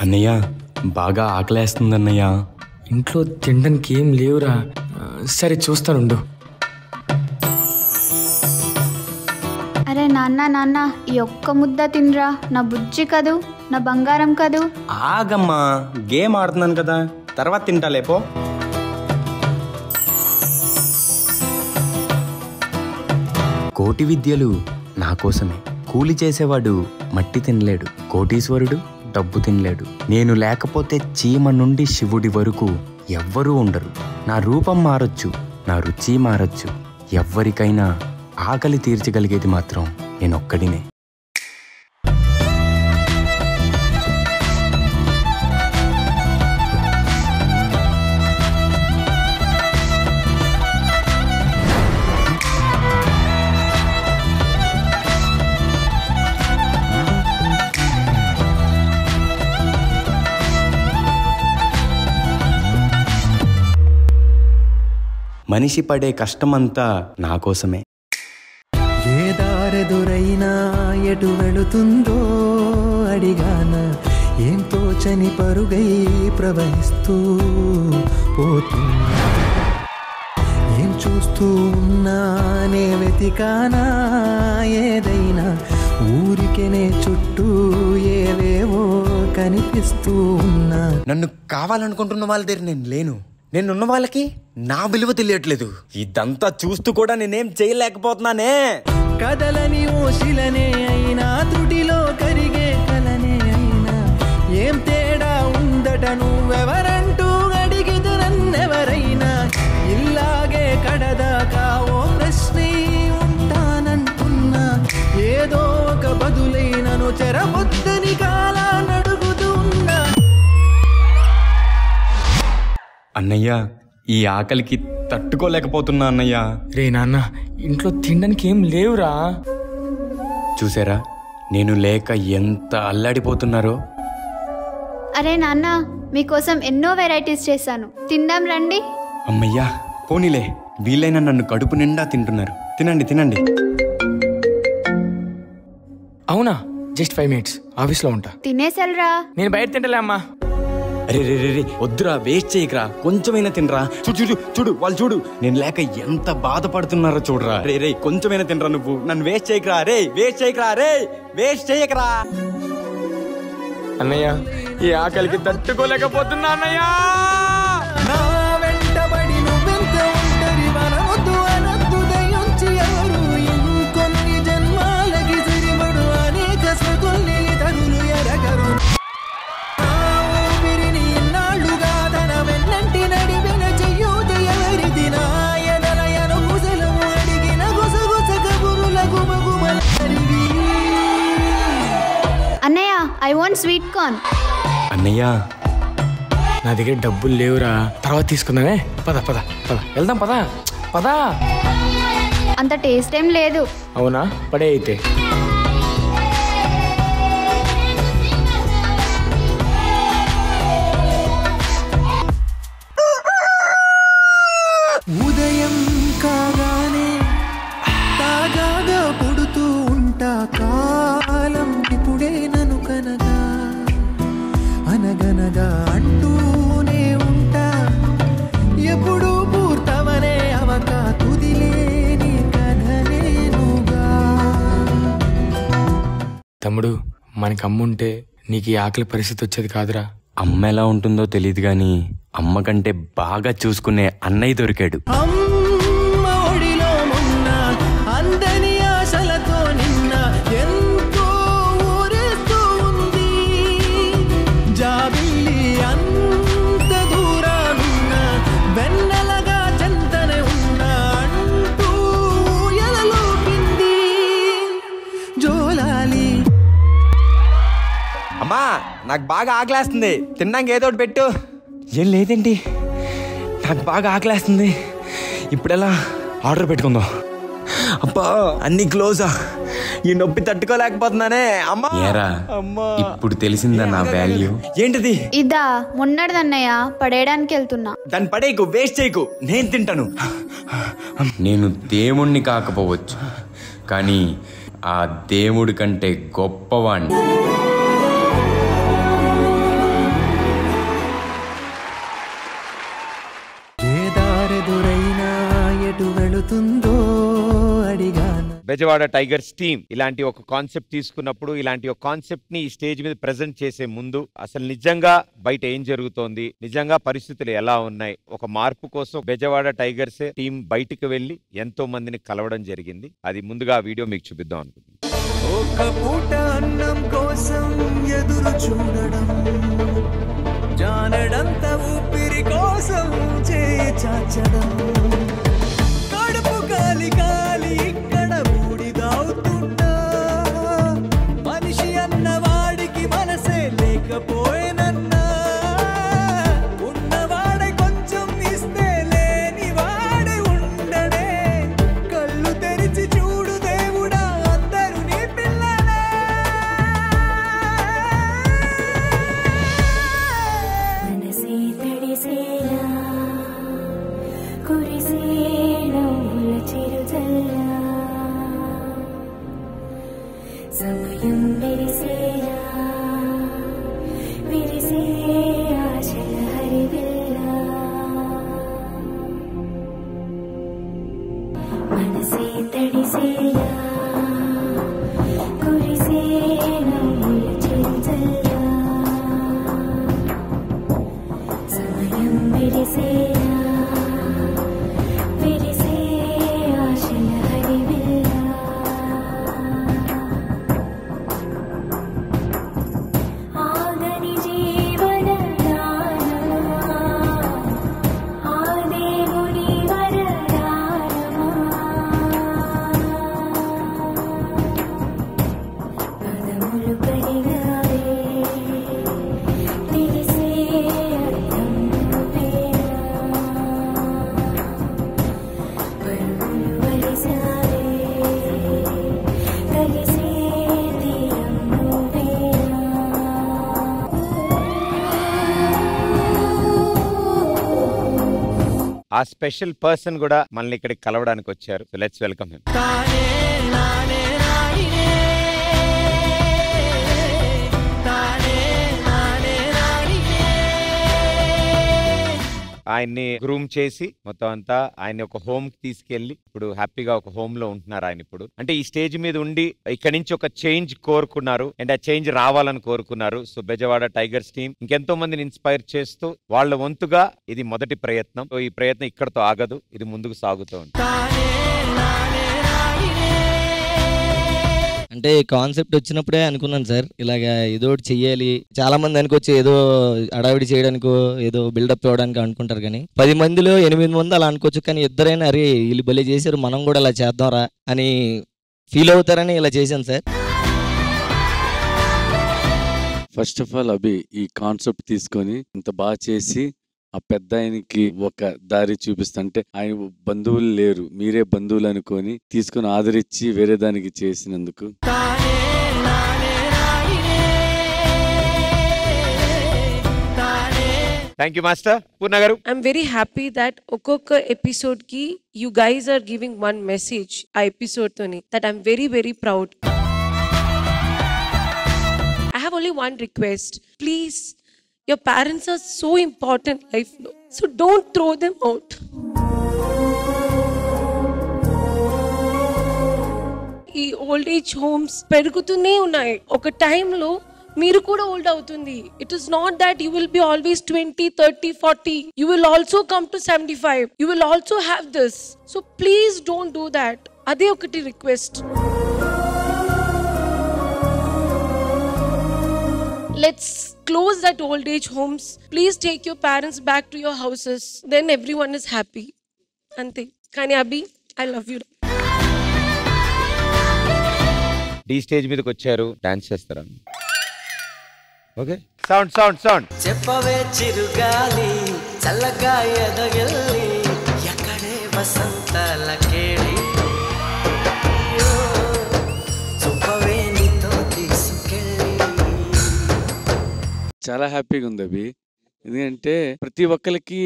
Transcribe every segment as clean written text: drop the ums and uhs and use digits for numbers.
అన్నయ్య బాగా ఆకలేస్తుందన్నయ్య. ఇంట్లో తినడానికి ఏం లేవురా. సరే చూస్తానుండు. అరే నాన్న ఈ ఒక్క ముద్ద తినరా, నా బుజ్జి కదూ, నా బంగారం కదూ. ఆగమ్మా, గేమ్ ఆడుతున్నాను కదా, తర్వాత తింటాలేపో. కోటి విద్యలు నా కోసమే. కూలి చేసేవాడు మట్టి తినలేడు, కోటీశ్వరుడు డబ్బు తినలేడు. నేను లేకపోతే చీమ నుండి శివుడి వరకు ఎవ్వరూ ఉండరు. నా రూపం మారొచ్చు, నా రుచి మారొచ్చు, ఎవ్వరికైనా ఆకలి తీర్చగలిగేది మాత్రం నేనొక్కడినే. మనిషి పడే కష్టమంతా నా కోసమే. ఏ దారెదురైనా ఎటు వెళుతుందో అడిగాన, ఏం తోచని పరుగై ప్రవహిస్తూ పోతున్నా. ఏం చూస్తూ ఉన్నానే వెతికానా ఏదైనా, ఊరికెనే చుట్టూ ఏవేవో కనిపిస్తూ ఉన్నా. నన్ను కావాలనుకుంటున్న వాళ్ళ దగ్గర నేను లేను. నేనున్న వాళ్ళకి నా విలువ తెలియట్లేదు. ఇదంతా చూస్తూ కూడా నేనేం చేయలేకపోతున్నానే. కదలని ఓశిలనే అయినా, త్రుటిలో కరిగే కలనే అయినా, ఏం తేడా ఉందట నువ్వెవరంటూ అడిగిదు నన్నెవరైనా. ఇల్లాగే కడదాకా ఓ ప్రశ్నే ఉంటానంటున్నా, ఏదో ఒక బదులైనను చెరబొద్దని కాలానడుగుతూ ఉన్నా. అన్నయ్య, ఈ ఆకలికి తట్టుకోలేకపోతున్నా అన్నయ్య. రే నాన్న, ఇంట్లో తినడానికి ఏం లేవురా. చూసారా నేను లేక ఎంత అల్లాడిపోతున్నారో. అరే నాన్న, మీకోసం ఎన్నో వెరైటీస్ చేశాను, తిందాం రండి. అమ్మయ్యా, పోనీలే, వీలైనా నన్ను కడుపు నిండా తింటున్నారు. తినండి తినండి. అవునా, జస్ట్ 5 minutes ఆఫీస్లో ఉంటా. తినేసెల్రా. నేను బయట తింటలే అమ్మా. అరే రే రే వద్దురా, వేస్ట్ చేయకరా, కొంచెమైనా తినరా. చూడు చూడు వాళ్ళు చూడు, నేను లేక ఎంత బాధపడుతున్నారో చూడరా. రే రే కొంచెమైనా తినరా, నువ్వు నన్ను వేస్ట్ చేయకరా. రే వేస్ట్ చేయకరా, రే వేస్ట్ చేయకరా. అన్నయ్య, ఈ ఆకలికి తట్టుకోలేకపోతున్నా అన్నయ్య. నా వెంటబడి నువ్వెంత ఒంటరి వనవద్దు అనద్దు దయించి ఎవరు. ఇంకొన్ని జన్మాలకి సరిపడు అనేక స్మృతుల్ని తరులు ఎరగరు. అన్నయ్య, ఐ వాంట్ స్వీట్ కార్న్. అన్నయ్య, నా దగ్గర డబ్బులు లేవురా, తర్వాత తీసుకుందామే. పద పద పద వెళ్దాం, పద పద. అంత టేస్ట్ ఏం లేదు. అవునా, పడే అయితే. ఉదయం కాగానే తాగాగా పుడుతూ ఉంటా, కాలం ఇప్పుడే నన్ను కనగా అనగనగా అంటూనే ఉంటా. ఎప్పుడు పూర్తవనే అవక తుదిలేని కథనేనుగా. తమ్ముడు, మనకి అమ్ముంటే నీకు ఈ ఆకలి పరిస్థితి వచ్చేది కాదురా. అమ్మ ఎలా ఉంటుందో తెలియదు గాని అమ్మ కంటే బాగా చూసుకునే అన్నయ్య దొరికాడు. అమ్మ ఒడిలో మొన్న అందని ఆశలతో నిన్న ఎంతో ఊరేస్తూ ఉంది. జాబిల్లి అంత దూరానున్న వెన్నెలగా చెంతనే ఉన్నా అంటూ ఎలలోపింది జోలాలి. అమ్మా, నాకు బాగా ఆకలేస్తుంది, తిన్నాక ఏదో ఒకటి పెట్టు. ఏం లేదేంటి, నాకు బాగా ఆకలేస్తుంది. ఇప్పుడెలా ఆర్డర్ పెట్టుకుందాం. అబ్బా, అన్ని క్లోజా, ఈ నొప్పి తట్టుకోలేకపోతున్నానే. అమ్మా, ఇప్పుడు తెలిసిందా నా వాల్యూ ఏంటిది? ఇదా మొన్నటిదన్నయ్య, పడేయడానికి వెళ్తున్నా. దాన్ని పడేయకు, వేస్ట్ చేయకు, నేను తింటాను. నేను దేవుణ్ణి కాకపోవచ్చు, కానీ ఆ దేవుడి కంటే గొప్పవాణ్ణి. బెజవాడ టైగర్స్ టీమ్ ఇలాంటి ఒక కాన్సెప్ట్ తీసుకున్నప్పుడు, ఇలాంటి ఒక కాన్సెప్ట్ ని ఈ స్టేజ్ మీద ప్రెజెంట్ చేసే ముందు అసలు నిజంగా బయట ఏం జరుగుతోంది, నిజంగా పరిస్థితులు ఎలా ఉన్నాయి, ఒక మార్పు కోసం బెజవాడ టైగర్స్ టీం బయటికి వెళ్లి ఎంతో మందిని కలవడం జరిగింది. అది ముందుగా ఆ వీడియో మీకు చూపిద్దాం అనుకుంటున్నాను. ఒక పూట అన్నం కోసం ఎదురు చూడడం, జానడంత ఊపిరి కోసం చేయి చాచడం, కడుపు కాలి కాలి ఇక్కడ బూడిదవుతున్నా, మనిషి అన్న వాడికి మనసే లేకపోయేనన్నా, ఉన్నవాడే కొంచెం ఇస్తే లేని వాడే ఉండడే, కళ్ళు తెరిచి చూడు దేవుడా అందరూ నీ పిల్లలే. మనసే తడిసేలా కురిసే నవ్వుల చిరుజల్లా, సమయం విరిసేలా విరిసే ఆశల హరివిల్లా, మనసే తడిసేలా కురిసే నవ్వుల చిరుజల్లా, సమయం విరిసేలా విరిసే ఆశల హరివిల్లా, ఆగని జీవనదానమా ఆ దేవుని వరదానమా, పదములు కడిగావే తెలిసే అర్థం నువ్వేనా, పరుగులు వలిసావే కలిసే తీరం నువ్వేనా. ఆ స్పెషల్ పర్సన్ కూడా మనల్ని ఇక్కడికి కలవడానికి వచ్చారు. So let's welcome him. తానే నానే నానినే, తానే నానే నానినే. ఆయన్ని గ్రూమ్ చేసి మొత్తం అంతా ఆయన్ని ఒక హోమ్ కి తీసుకెళ్లి ఇప్పుడు హ్యాపీగా ఒక హోమ్ లో ఉంటున్నారు ఆయన. ఇప్పుడు అంటే ఈ స్టేజ్ మీద ఉండి ఇక్కడ నుంచి ఒక చేంజ్ కోరుకున్నారు అండ్ ఆ చేంజ్ రావాలని కోరుకున్నారు. సో బెజవాడ టైగర్స్ టీం ఇంకెంతో మందిని ఇన్స్పైర్ చేస్తూ వాళ్ళ వంతుగా ఇది మొదటి ప్రయత్నం. సో ఈ ప్రయత్నం ఇక్కడతో ఆగదు, ఇది ముందుకు సాగుతూ ఉంది. తానే నానే నానినే. అంటే కాన్సెప్ట్ వచ్చినప్పుడే అనుకున్నాను సార్, ఇలాగా ఏదో ఒకటి చెయ్యాలి. చాలా మంది అనుకోవచ్చు ఏదో అడావిడి చేయడానికో ఏదో బిల్డప్ ఇవ్వడానికి అనుకుంటారు, కానీ 10 మందిలో 8 మంది అలా అనుకోవచ్చు. కానీ ఇద్దరైనా అరే వీళ్ళు భలే చేశారు, మనం కూడా అలా చేద్దాంరా అని ఫీల్ అవుతారని ఇలా చేశాను సార్. ఫస్ట్ ఆఫ్ ఆల్ అభి ఈ కాన్సెప్ట్ తీసుకొని ఇంత బాగా చేసి ఆ పెద్ద ఆయనకి ఒక దారి చూపిస్తుంటే, ఆయన బంధువులు లేరు, మీరే బంధువులు అనుకొని తీసుకొని ఆదరించి వేరే దానికి చేసినందుకు తానే నానే నానినే, తానే. Thank you master. పూర్ణ గారు. I'm very happy that ఒక్కొక్క ఎపిసోడ్ కి you guys are giving one message ఆ ఎపిసోడ్ తోని, that I'm very very proud. I have only one request. Please, your parents are so important in life, no? So don't throw them out. ఈ old age homes పెరుగుతూనే ఉన్నాయి. ఒక టైంలో మీరు కూడా old అవుతుంది. It is not that you will be always 20, 30, 40. You will also come to 75. You will also have this. So please don't do that. అదే ఒకటి request. Let's close that old age homes. Please take your parents back to your houses. Then everyone is happy. Ante. Kani Abhi, I love you. The stage మీదకి వచ్చారు, dance చేస్తారా? Okay, sound sound sound. చెప్పవే చిరుగాలి చల్లగా ఎదగెళ్ళి ఎక్కడే వసంతాల కేళి, చెప్పవే నీతో తీసుకెళ్ళి. చాలా హ్యాపీగా ఉంది అభి. ఎందుకంటే ప్రతి ఒక్కరికి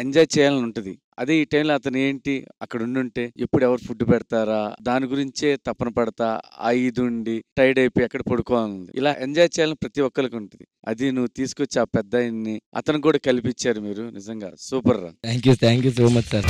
ఎంజాయ్ చేయాలని ఉంటుంది. అదే ఈ టైంలో అతను ఏంటి అక్కడ ఉండుంటే ఎప్పుడు ఎవరు ఫుడ్ పెడతారా దాని గురించే తపన పడతా, ఆ ఇది ఉండి టైర్డ్ అయిపోయి ఎక్కడ పడుకోవాలని, ఇలా ఎంజాయ్ చేయాలని ప్రతి ఒక్కరికి ఉంటుంది. అది నువ్వు తీసుకొచ్చి ఆ పెద్ద అతను కూడా కల్పించారు మీరు. నిజంగా సూపర్ రా. Thank you so much sir.